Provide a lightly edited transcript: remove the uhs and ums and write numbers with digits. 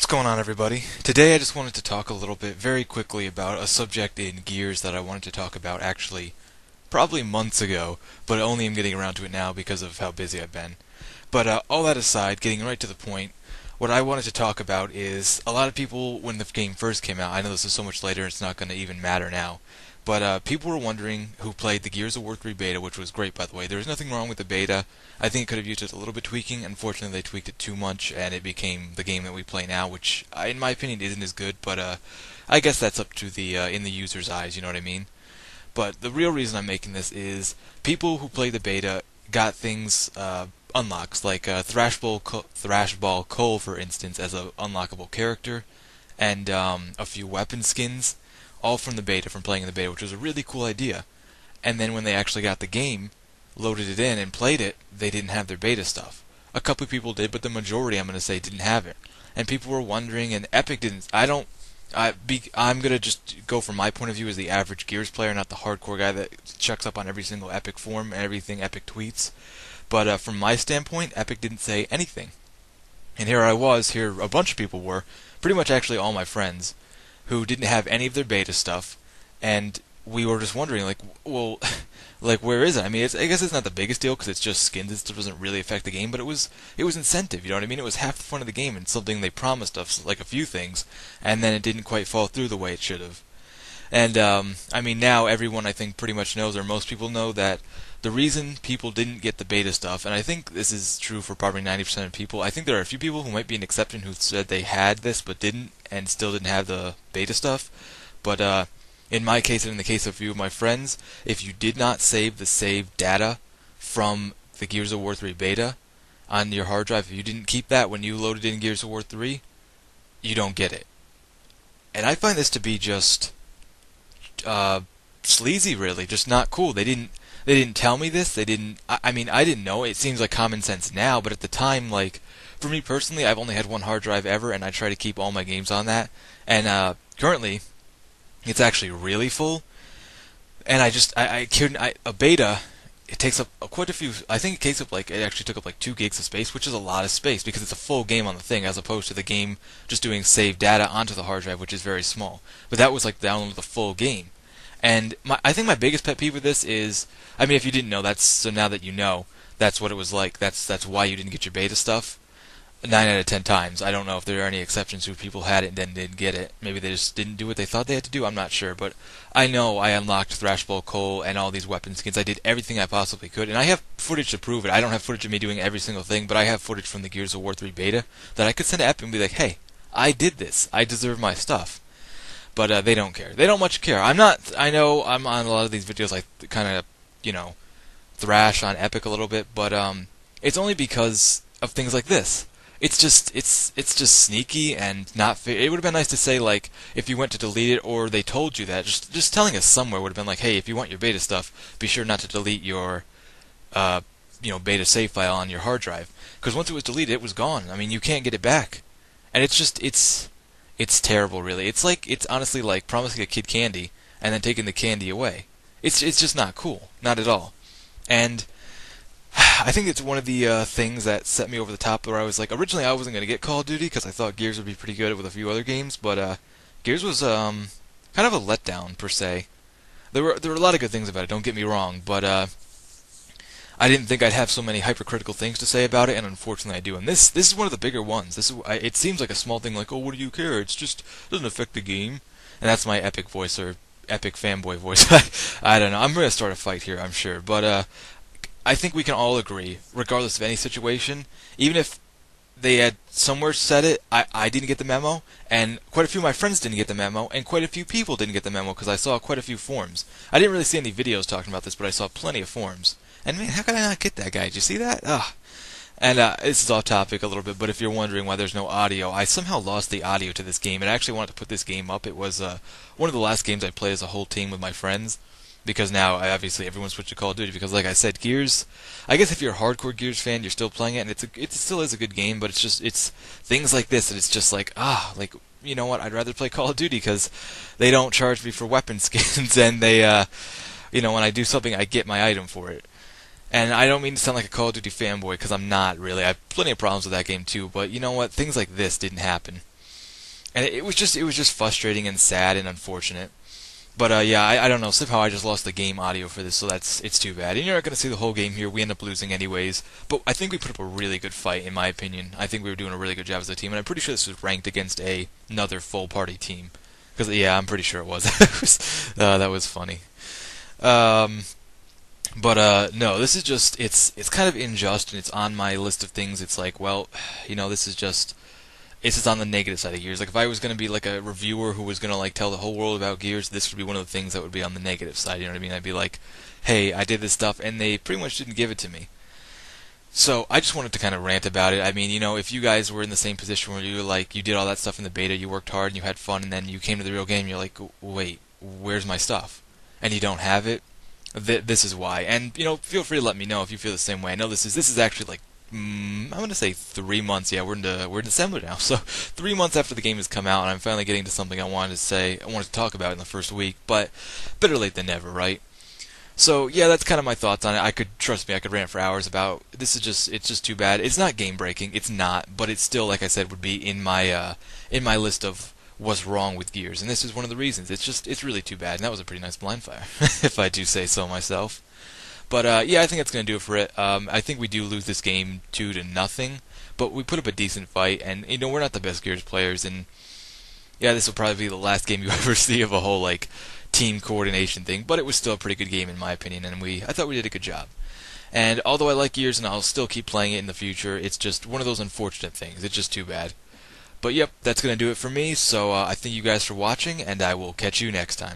going on, everybody? Today I just wanted to talk a little bit very quickly about a subject in Gears that I wanted to talk about actually probably months ago, but only am getting around to it now because of how busy I've been. But all that aside, getting right to the point, what I wanted to talk about is a lot of people, when the game first came out, I know this is so much later, it's not going to even matter now, but people were wondering who played the Gears of War 3 beta, which was great, by the way. There was nothing wrong with the beta. I think it could have used it a little bit tweaking. Unfortunately, they tweaked it too much, and it became the game that we play now, which, in my opinion, isn't as good, but I guess that's up to the in the user's eyes, you know what I mean? But the real reason I'm making this is people who play the beta got things unlocks, like Thrashball Cole, for instance, as a unlockable character, and a few weapon skins, all from the beta, from playing in the beta, which was a really cool idea. And then when they actually got the game, loaded it in, and played it, they didn't have their beta stuff. A couple of people did, but the majority, I'm going to say, didn't have it. And people were wondering, and Epic didn't. I'm going to just go from my point of view as the average Gears player, not the hardcore guy that checks up on every single Epic forum and everything Epic tweets. But from my standpoint, Epic didn't say anything. And here I was, here a bunch of people were, pretty much actually all my friends, who didn't have any of their beta stuff, and we were just wondering, like, well, like, where is it? I mean, I guess it's not the biggest deal because it's just skins. It still doesn't really affect the game, but it was incentive. You know what I mean? It was half the fun of the game, and something they promised us, like a few things, and then it didn't quite fall through the way it should have. And I mean, now everyone I think pretty much knows, or most people know, that the reason people didn't get the beta stuff, and I think this is true for probably 90% of people. I think there are a few people who might be an exception who said they had this but didn't, and still didn't have the beta stuff. But in my case, and in the case of a few of my friends, if you did not save the saved data from the Gears of War 3 beta on your hard drive, if you didn't keep that when you loaded in Gears of War 3, you don't get it. And I find this to be just sleazy, really, just not cool. They didn't tell me this. They didn't. I mean, I didn't know. It seems like common sense now, but at the time, like, for me personally, I've only had one hard drive ever, and I try to keep all my games on that. And currently, it's actually really full. And I couldn't. A beta, it takes up quite a few. I think it actually took up like 2 gigs of space, which is a lot of space because it's a full game on the thing, as opposed to the game just doing save data onto the hard drive, which is very small. But that was like download the full game. And I think my biggest pet peeve with this is, I mean, if you didn't know, so now that you know, that's what it was like. That's why you didn't get your beta stuff. 9 out of 10 times. I don't know if there are any exceptions who people had it and then didn't get it. Maybe they just didn't do what they thought they had to do. I'm not sure, but I know I unlocked Thrashball Cole and all these weapon skins. I did everything I possibly could, and I have footage to prove it. I don't have footage of me doing every single thing, but I have footage from the Gears of War 3 beta that I could send to Epic and be like, "Hey, I did this. I deserve my stuff." But they don't care. They don't much care. I know I'm on a lot of these videos, I kind of, thrash on Epic a little bit, but it's only because of things like this. It's just sneaky and not fair. It would have been nice to say, like, if you went to delete it, or they told you that, just telling us somewhere would have been like, hey, if you want your beta stuff, be sure not to delete your beta save file on your hard drive, because once it was deleted, it was gone. I mean, you can't get it back, and it's terrible, really. It's honestly like promising a kid candy and then taking the candy away. It's just not cool, not at all. And I think it's one of the things that set me over the top, where I was like, originally I wasn't going to get Call of Duty because I thought Gears would be pretty good with a few other games, but Gears was kind of a letdown, per se. There were a lot of good things about it, don't get me wrong, but I didn't think I'd have so many hypercritical things to say about it, and unfortunately I do. And this is one of the bigger ones. It seems like a small thing, like, oh, what do you care? It's just doesn't affect the game. And that's my Epic voice, or Epic fanboy voice. I don't know. I'm going to start a fight here, I'm sure. But I think we can all agree, regardless of any situation, even if they had somewhere said it, I didn't get the memo, and quite a few of my friends didn't get the memo, and quite a few people didn't get the memo, because I saw quite a few forums. I didn't really see any videos talking about this, but I saw plenty of forums. And man, how could I not get that guy? Did you see that? Ugh. And this is off topic a little bit, but if you're wondering why there's no audio, I somehow lost the audio to this game, and I actually wanted to put this game up. It was one of the last games I played as a whole team with my friends, because now obviously everyone switched to Call of Duty, because like I said, Gears, I guess if you're a hardcore Gears fan, you're still playing it, and it still is a good game, but it's things like this, and it's just like, you know what, I'd rather play Call of Duty, because they don't charge me for weapon skins, and they, when I do something, I get my item for it. And I don't mean to sound like a Call of Duty fanboy, because I'm not really. I have plenty of problems with that game too, but you know what? Things like this didn't happen. and it was just frustrating and sad and unfortunate. But yeah, I don't know. Somehow I just lost the game audio for this, so it's too bad. And you're not going to see the whole game here. We end up losing anyways. But I think we put up a really good fight, in my opinion. I think we were doing a really good job as a team, and I'm pretty sure this was ranked against another full party team. Because yeah, I'm pretty sure it was. That was funny. Um, but no, this is just it's kind of unjust, and it's on my list of things. It's like, well, this is just it's just on the negative side of Gears. Like if I was going to be like a reviewer who was going to like tell the whole world about Gears, this would be one of the things that would be on the negative side. You know what I mean? I'd be like, hey, I did this stuff, and they pretty much didn't give it to me. So I just wanted to kind of rant about it. I mean, if you guys were in the same position where you like you did all that stuff in the beta, you worked hard and you had fun, and then you came to the real game, you're like, wait, where's my stuff? And you don't have it. This is why. And feel free to let me know if you feel the same way. I know this is actually like I'm gonna say 3 months. Yeah, we're in December now, so 3 months after the game has come out, and I'm finally getting to something I wanted to talk about in the first week. But better late than never, right? So yeah, that's kind of my thoughts on it. Trust me, I could rant for hours about this. It's just too bad. It's not game breaking. It's not, but it's still, like I said, would be in my list of what's wrong with Gears, and this is one of the reasons. It's really too bad, and that was a pretty nice blind fire, if I do say so myself. But yeah, I think that's going to do it for it. I think we do lose this game 2-0, but we put up a decent fight, and we're not the best Gears players, and yeah, this will probably be the last game you ever see of a whole like team coordination thing. But it was still a pretty good game in my opinion, and I thought we did a good job. And although I like Gears and I'll still keep playing it in the future, it's just one of those unfortunate things. It's just too bad. But yep, that's going to do it for me. So I thank you guys for watching, and I will catch you next time.